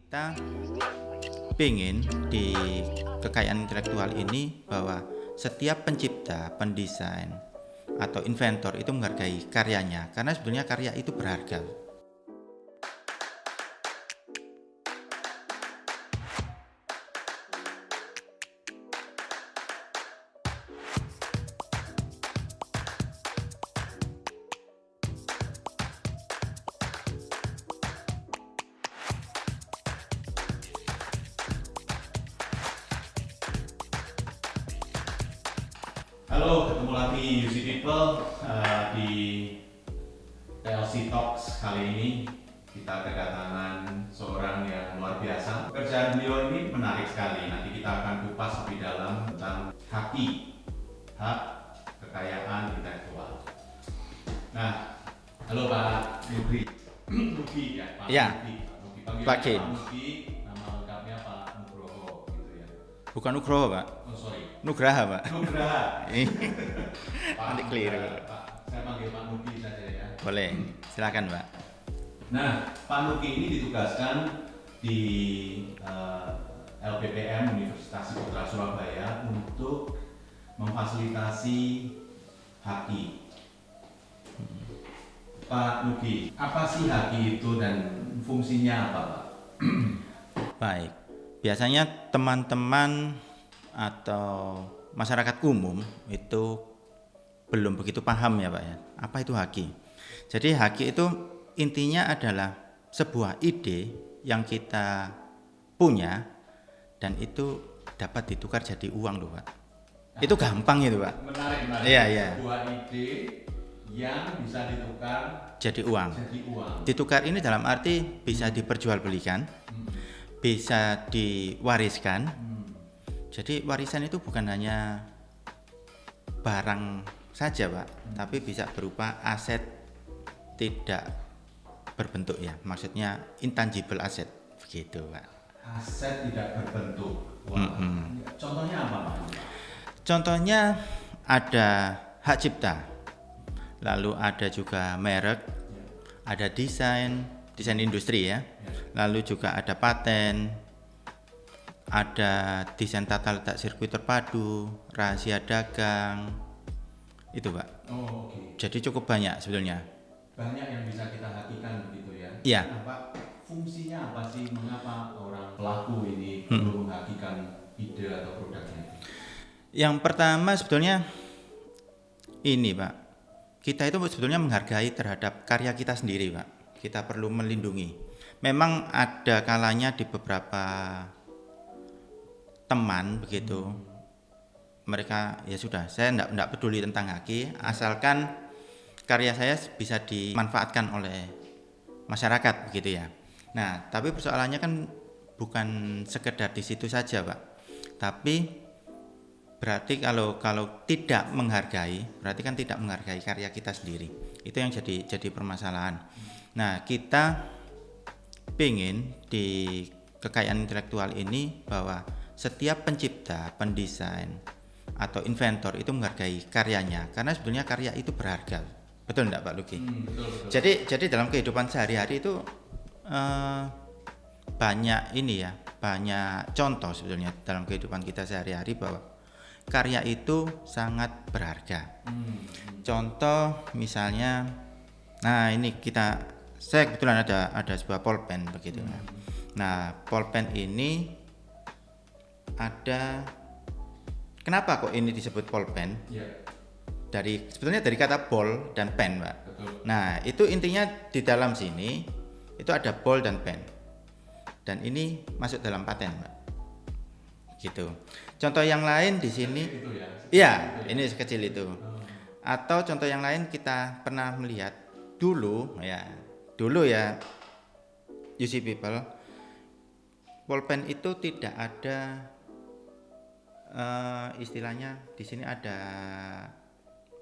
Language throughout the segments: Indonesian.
Kita pengen di kekayaan intelektual ini bahwa setiap pencipta, pendesain, atau inventor itu menghargai karyanya karena sebetulnya karya itu berharga. Halo, ketemu lagi UC People di TLC Talks. Kali ini kita kedatangan seorang yang luar biasa. Pekerjaan beliau ini menarik sekali. Nanti kita akan kupas lebih dalam tentang hak kekayaan intelektual. Nah, halo Pak Nugi. Nugi ya, Pak Ya. Nugi. Panggilannya Pak Kim. Pak Nugi, nama lengkapnya Pak Nugroho gitu ya. Bukan Nugroho, Pak. Oh sorry. Nugraha, Pak. Nugraha. Nanti keliru. Pak, saya panggil Pak Nugi saja ya. Boleh, silakan, Pak. Nah, Pak Nugi ini ditugaskan di LPPM Universitas Putra Surabaya untuk memfasilitasi HAKI. Pak Nugi, apa sih HAKI itu dan fungsinya apa, Pak? Baik. Biasanya teman-teman atau masyarakat umum itu belum begitu paham ya Pak ya. Apa itu haki? Jadi haki itu intinya adalah sebuah ide yang kita punya dan itu dapat ditukar jadi uang loh Pak. Itu gampang itu Pak. Menarik. Iya. Sebuah ide yang bisa ditukar Jadi uang. jadi uang. Ditukar ini dalam arti bisa diperjualbelikan, bisa diwariskan. Jadi warisan itu bukan hanya barang saja Pak, tapi bisa berupa aset tidak berbentuk ya, maksudnya intangible asset begitu Pak. Aset tidak berbentuk. Wah. Contohnya apa Pak? Contohnya ada hak cipta, lalu ada juga merek, ada desain industri ya, lalu juga ada paten, ada desain tata letak sirkuit terpadu, rahasia dagang, itu Pak. Oh, oke. Jadi cukup banyak sebetulnya. Banyak yang bisa kita hakikan begitu ya. Iya. Nah, Pak, fungsinya apa sih? Mengapa orang pelaku ini perlu menghakikan ide atau produknya? Yang pertama sebetulnya ini Pak, kita itu sebetulnya menghargai terhadap karya kita sendiri Pak. Kita perlu melindungi. Memang ada kalanya di beberapa teman begitu, mereka ya sudah, saya enggak peduli tentang haki, asalkan karya saya bisa dimanfaatkan oleh masyarakat begitu ya. Nah, tapi persoalannya kan bukan sekedar di situ saja Pak, tapi berarti kalau tidak menghargai, berarti kan tidak menghargai karya kita sendiri. Itu yang jadi permasalahan. Nah, kita pengen di kekayaan intelektual ini bahwa setiap pencipta, pendesain, atau inventor itu menghargai karyanya karena sebetulnya karya itu berharga. Betul enggak Pak Luki? Betul. Jadi dalam kehidupan sehari-hari itu banyak ini ya, banyak contoh sebetulnya dalam kehidupan kita sehari-hari bahwa karya itu sangat berharga. Contoh misalnya, nah ini saya kebetulan ada sebuah pulpen begitu. Nah, pulpen ini kenapa kok ini disebut pulpen? Ya. Sebetulnya dari kata ball dan pen, Pak. Betul. Nah, itu intinya di dalam sini itu ada ball dan pen. Dan ini masuk dalam paten, Pak. Gitu. Contoh yang lain di sini, Itu ya. iya, ini sekecil itu. Atau contoh yang lain kita pernah melihat dulu ya UC People, pulpen itu tidak ada istilahnya di sini ada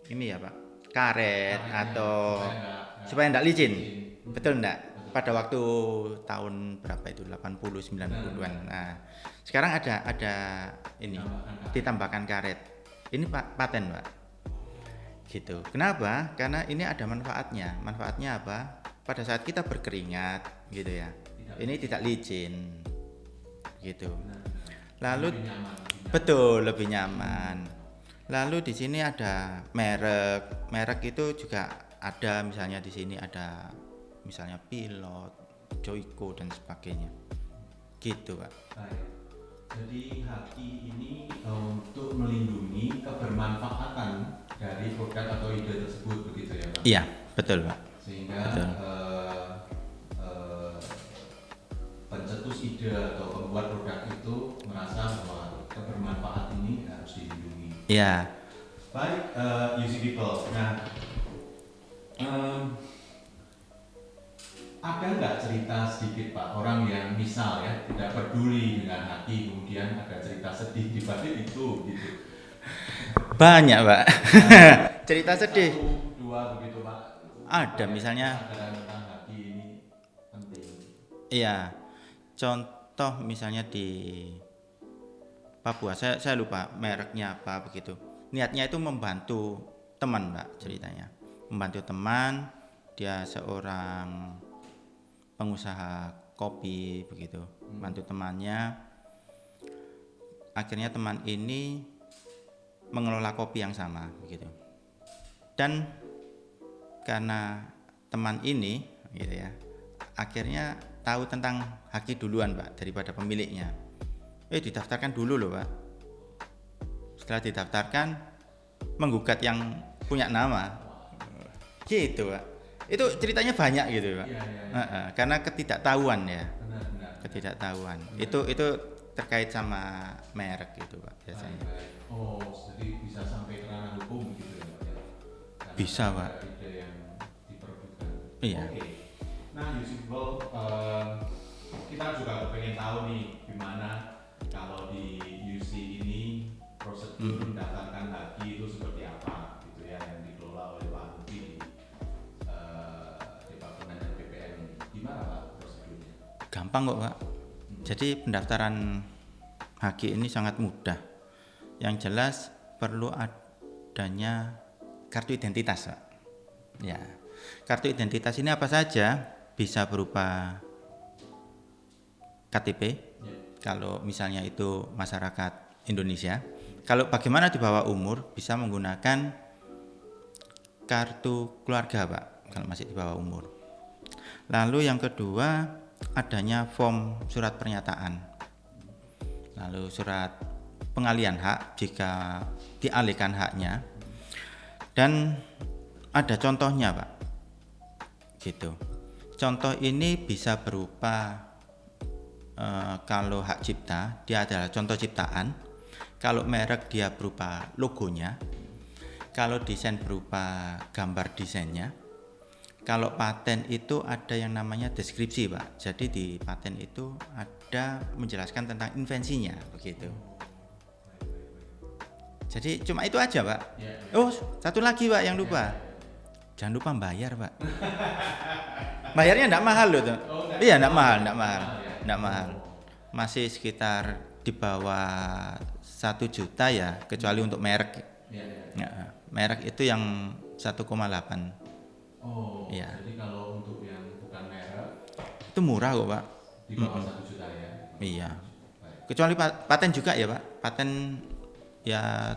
ini ya Pak, karet atau supaya enggak licin. Betul enggak? Pada waktu tahun berapa itu 80 90-an. Nah, sekarang ada ini ditambahkan karet. Ini paten, Pak. Gitu. Kenapa? Karena ini ada manfaatnya. Manfaatnya apa? Pada saat kita berkeringat gitu ya. Ini tidak licin. Gitu. Benar. Lalu Lebih nyaman, lebih nyaman. betul lebih nyaman. Lalu di sini ada merek. Merek itu juga ada, misalnya di sini ada misalnya Pilot, Joico dan sebagainya. Gitu, Pak. Baik. Jadi Haki ini untuk melindungi kebermanfaatan dari produk atau ide tersebut begitu ya Pak? Iya, betul, Pak. Sehingga Betul. Pencetus ide atau pembuat produk itu merasa bahwa kebermanfaat ini harus dilindungi. Iya. Baik, UC People. Nah, ada nggak cerita sedikit Pak, orang yang misal ya tidak peduli dengan Haki, kemudian ada cerita sedih di balik itu gitu? Banyak, Pak. Cerita sedih. Satu, dua begitu Pak. Ada, misalnya. Kesadaran tentang Haki ini penting. Iya. Contoh misalnya di Papua, saya lupa mereknya apa begitu. Niatnya itu membantu teman, Mbak, ceritanya. Membantu teman, dia seorang pengusaha kopi begitu. Bantu temannya. Akhirnya teman ini mengelola kopi yang sama begitu. Dan karena teman ini gitu ya, akhirnya tahu tentang Haki duluan, Pak, daripada pemiliknya. Didaftarkan dulu loh, Pak. Setelah didaftarkan, menggugat yang punya nama. Gitu, Pak. Itu ceritanya banyak gitu, Pak. Iya. Karena ketidaktahuan ya. Benar. Ketidaktahuan. Itu terkait sama merek gitu, Pak, biasanya. Baik. Oh, jadi bisa sampai ke ranah hukum gitu ya Pak ya? Karena Bisa, ada Pak. ide yang diperebutkan. Iya. Oke. Nah, Yusuful, kita juga pengen tahu nih gimana kalau di UC ini prosedur mendaftarkan Haki itu seperti apa gitu ya, yang dikelola oleh Pak Luki di Departemen dan BPN ini. Gimana Pak prosedurnya? Gampang kok, Pak. Jadi pendaftaran Haki ini sangat mudah. Yang jelas perlu adanya kartu identitas, Pak. Ya. Kartu identitas ini apa saja? Bisa berupa KTP. Ya. Kalau misalnya itu masyarakat Indonesia. Kalau bagaimana di bawah umur bisa menggunakan kartu keluarga, Pak, kalau masih di bawah umur. Lalu yang kedua, adanya form surat pernyataan. Lalu surat pengalihan hak jika dialihkan haknya. Dan ada contohnya, Pak. Gitu. Contoh ini bisa berupa kalau hak cipta, dia adalah contoh ciptaan. Kalau merek dia berupa logonya. Kalau desain berupa gambar desainnya. Kalau paten itu ada yang namanya deskripsi, Pak. Jadi di paten itu ada menjelaskan tentang invensinya, begitu. Jadi cuma itu aja, Pak. Ya. Oh, satu lagi, Pak, yang lupa. Jangan lupa bayar, Pak. Bayarnya enggak mahal loh, tuh. Iya, enggak mahal. Masih sekitar di bawah 1 juta ya, kecuali untuk merek. Ya, merek itu yang 1,8. Oh, ya. Jadi kalau untuk yang bukan merek itu murah kok, Pak. Di bawah 1 juta ya? Iya. Baik. Kecuali paten juga ya, Pak. Paten ya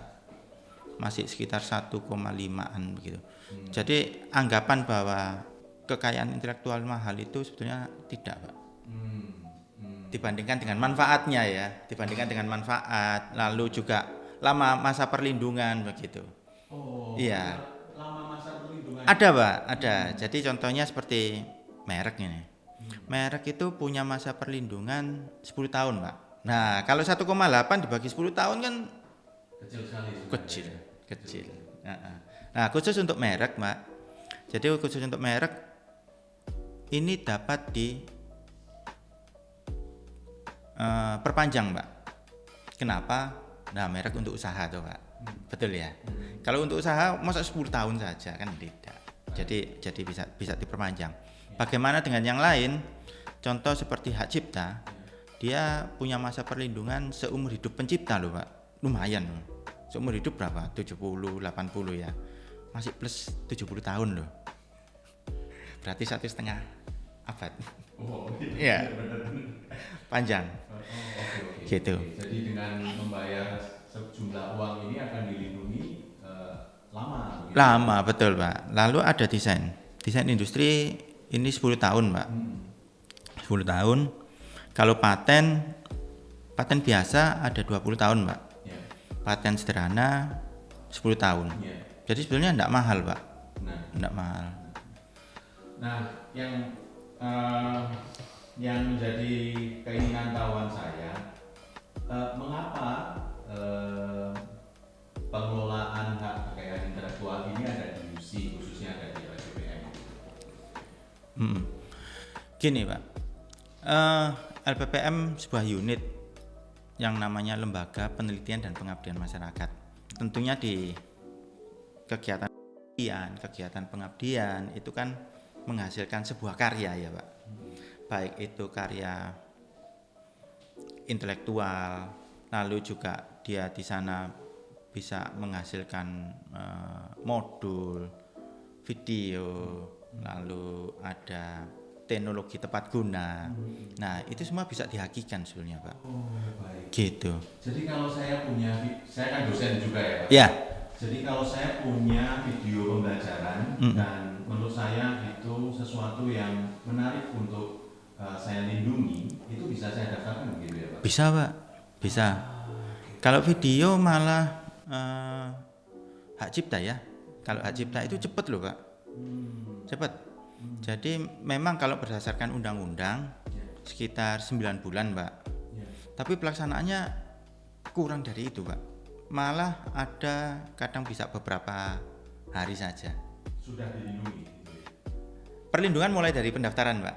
masih sekitar 1,5-an begitu. Jadi anggapan bahwa kekayaan intelektual mahal itu sebetulnya tidak, Pak. Dibandingkan dengan manfaatnya ya, dibandingkan dengan manfaat, lalu juga lama masa perlindungan begitu. Oh, iya. Lama masa perlindungan. Ada, Pak, ada. Jadi contohnya seperti merek ini. Merek itu punya masa perlindungan 10 tahun, Pak. Nah, kalau 1,8 dibagi 10 tahun kan Kecil sekali. Kecil. Nah, khusus untuk merek, Pak. Jadi khusus untuk merek ini dapat di perpanjang, Pak. Kenapa? Nah, merek untuk usaha tuh, Pak. Betul ya. Kalau untuk usaha masa 10 tahun saja kan tidak. Jadi bisa diperpanjang. Bagaimana dengan yang lain? Contoh seperti hak cipta, dia punya masa perlindungan seumur hidup pencipta loh, Pak. Lumayan loh. Seumur hidup berapa? 70, 80 ya. Masih plus 70 tahun loh. Berarti 1,5 abad. Oh, Iya, benar-benar. panjang. Oke. Gitu. Jadi dengan membayar sejumlah uang ini akan dilindungi lama. Begitu? Lama betul Pak. Lalu ada desain industri ini 10 tahun Pak. 10 tahun. Kalau paten biasa ada 20 tahun Pak. Ya. Paten sederhana 10 tahun. Ya. Jadi sebenarnya tidak mahal Pak. Nah, Tidak mahal. Nah, yang menjadi keinginan kawan saya, mengapa pengelolaan hak kekayaan intelektual ini ada di UC, khususnya ada di LPPM? Gini Pak, LPPM sebuah unit yang namanya Lembaga Penelitian dan Pengabdian Masyarakat. Tentunya di kegiatan pengabdian itu kan menghasilkan sebuah karya ya Pak. Baik itu karya intelektual, lalu juga dia di sana bisa menghasilkan modul, video, lalu ada teknologi tepat guna. Nah, itu semua bisa dihakikan sebenarnya Pak. Oh, baik. Gitu. Jadi kalau saya kan dosen juga ya Pak? Ya. Jadi kalau saya punya video pembelajaran dan menurut saya itu sesuatu yang menarik untuk saya lindungi, itu bisa saya daftarkan begitu ya Pak? Bisa Pak, bisa. Kalau video malah hak cipta ya. Kalau hak cipta itu cepat loh Pak, cepat. Jadi memang kalau berdasarkan undang-undang sekitar 9 bulan Pak. Tapi pelaksanaannya kurang dari itu Pak. Malah ada kadang bisa beberapa hari saja. Sudah dilindungi gitu ya? Perlindungan mulai dari pendaftaran Pak.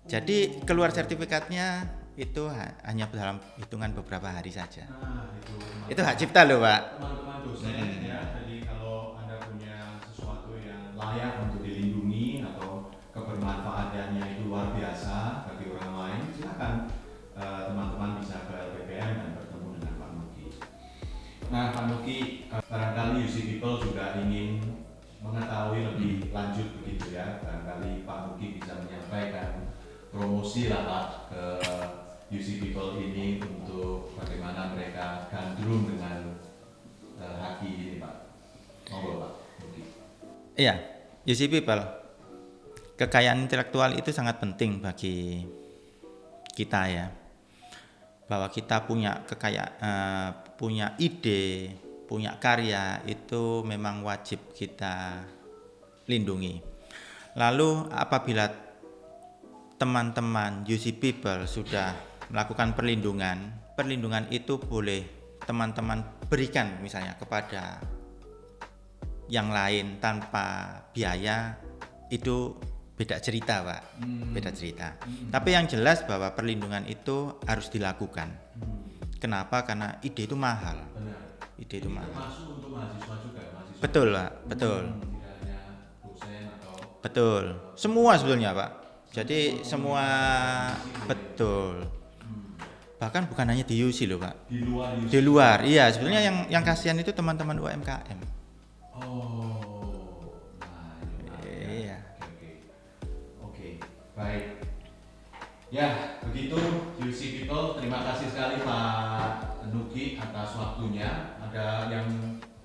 Jadi keluar sertifikatnya itu hanya dalam hitungan beberapa hari saja. Nah, itu hak cipta loh Pak. Teman-teman dosen ya, jadi kalau Anda punya sesuatu yang layak untuk dilindungi atau kebermanfaatannya itu luar biasa bagi orang lain, silakan teman-teman bisa ke LPPM dan bertemu dengan Pak Nuki. Nah, Pak Nuki, barangkali UC People juga ingin mengetahui lebih lanjut begitu ya. Barangkali Pak Nuki bisa menyampaikan promosi lah Pak ke UC People ini untuk bagaimana mereka gandrung dengan haki ini Pak. Monggo Pak Nuki. Iya, UC People. Kekayaan intelektual itu sangat penting bagi kita ya. Bahwa kita punya punya ide, punya karya itu memang wajib kita lindungi. Lalu apabila teman-teman UC People sudah melakukan perlindungan itu boleh teman-teman berikan misalnya kepada yang lain tanpa biaya, itu beda cerita Pak, beda cerita. Tapi yang jelas bahwa perlindungan itu harus dilakukan. Kenapa? Karena ide itu mahal. Benar. Ide itu mahal. Termasuk untuk mahasiswa juga, mahasiswa. Betul Pak, betul. Tidak hanya dosen atau Betul. Semua sebetulnya Pak. Jadi semua betul. Bahkan bukan hanya di UC loh Pak. di luar UC. Di luar, iya. Sebetulnya yang kasihan itu teman-teman UMKM. Oh, nah, Iya. Oke, baik. Ya, begitu UC People. Terima kasih sekali Pak Nuki atas waktunya. Ada yang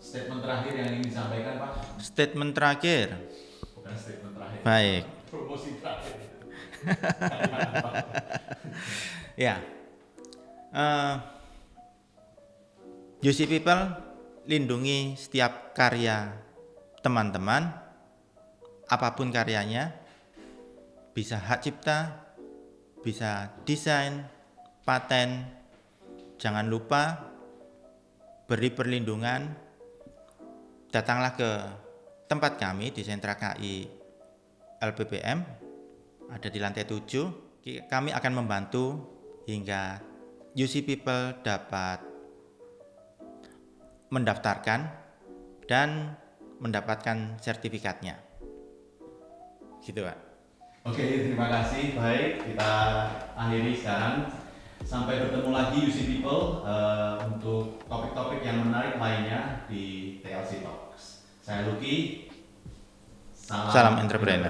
statement terakhir yang ingin disampaikan Pak? Statement terakhir. Bukan statement terakhir. Baik. Promosi terakhir. Ya. UC People lindungi setiap karya teman-teman, apapun karyanya, bisa hak cipta, bisa desain, paten. Jangan lupa beri perlindungan. Datanglah ke tempat kami di Sentra KI LPPM, ada di lantai 7. Kami akan membantu hingga UC People dapat mendaftarkan dan mendapatkan sertifikatnya. Gitu Pak. Oke, terima kasih. Baik, kita akhiri sekarang. Sampai bertemu lagi UC People untuk topik-topik yang menarik lainnya di TLC Talks. Saya Lucky. Salam entrepreneur.